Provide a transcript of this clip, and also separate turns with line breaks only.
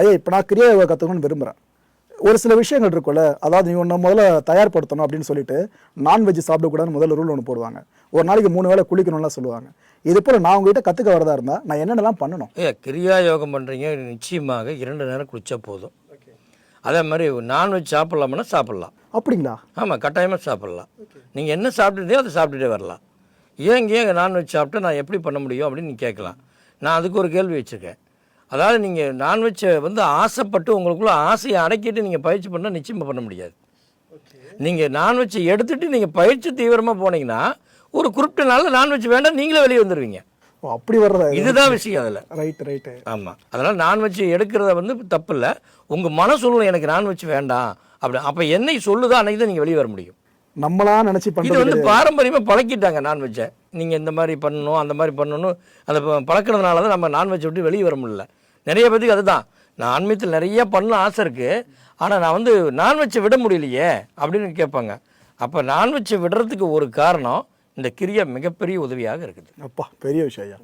ஐயா இப்போ நான் கிரியா யோகா கற்றுக்கணும்னு விரும்புகிறேன். ஒரு சில விஷயங்கள் இருக்குல்ல, அதாவது நீ ஒன்று முதல்ல தயார்படுத்தணும் அப்படின்னு சொல்லிட்டு நான்வெஜ் சாப்பிடக்கூடாதுன்னு முதல்ல ரூல் ஒன்று போடுவாங்க. ஒரு நாளைக்கு 3 வேளை குளிக்கணும்லாம் சொல்லுவாங்க. இது போல் நான் உங்ககிட்ட கற்றுக்க வரதா இருந்தால் நான் என்னென்னலாம் பண்ணணும்?
கிரியா யோகம் பண்ணுறீங்க, நிச்சயமாக 2 நேரம் குளிச்சா போதும். அதே மாதிரி நான்வெஜ் சாப்பிட்லாமன்னா சாப்பிட்லாம்.
அப்படிங்களா?
ஆமாம், கட்டாயமாக சாப்பிட்லாம். நீங்கள் என்ன சாப்பிட்டுட்டே அதை சாப்பிட்டுட்டே வரலாம். ஏன் நான்வெஜ் சாப்பிட்டு நான் எப்படி பண்ண முடியும் அப்படின்னு நீங்கள் கேட்கலாம். நான் அதுக்கு ஒரு கேள்வி வச்சுருக்கேன். அதாவது நீங்கள் நான்வெஜ்ஜை ஆசைப்பட்டு உங்களுக்குள்ள ஆசையை அடக்கிட்டு நீங்கள் பயிற்சி பண்ணால் நிச்சயமாக பண்ண முடியாது. நீங்கள் நான்வெஜ்ஜை எடுத்துகிட்டு நீங்கள் பயிற்சி தீவிரமாக போனீங்கன்னா ஒரு குறிப்பிட்ட நாளில் நான்வெஜ் வேண்டாம், நீங்களே வெளியே வந்துடுவீங்க.
அப்படி வர்றதா?
இதுதான் விஷயம் அதில்.
ரைட்டு.
ஆமாம், அதனால் நான்வெஜ் எடுக்கிறத தப்பு இல்லை. உங்கள் மன சூழ்நிலை எனக்கு நான்வெஜ் வேண்டாம் அப்படி, அப்போ என்னை சொல்லுதோ அன்றைக்கி தான் நீங்கள் வெளியே வர முடியும்.
நம்மளா நினச்சி
இது பாரம்பரியமாக பழக்கிட்டாங்க நான்வெஜ்ஜை. நீங்கள் இந்த மாதிரி பண்ணணும் அந்த மாதிரி பண்ணணும், அதை பழக்கிறதுனால தான் நம்ம நான்வெஜ் விட்டு வெளியே வர முடியல. நிறைய பேருக்கு அதுதான், நான் ஆன்மீகத்தில் நிறைய பண்ண ஆசை இருக்குது, ஆனால் நான் நான்வெஜ்ஜை விட முடியலையே அப்படின்னு கேட்பாங்க. அப்போ நான்வெஜ்ஜை விடுறதுக்கு ஒரு காரணம் இந்த கிரியா மிகப்பெரிய உதவியாக இருக்குது.
அப்பா பெரிய விஷயம் ஐயா.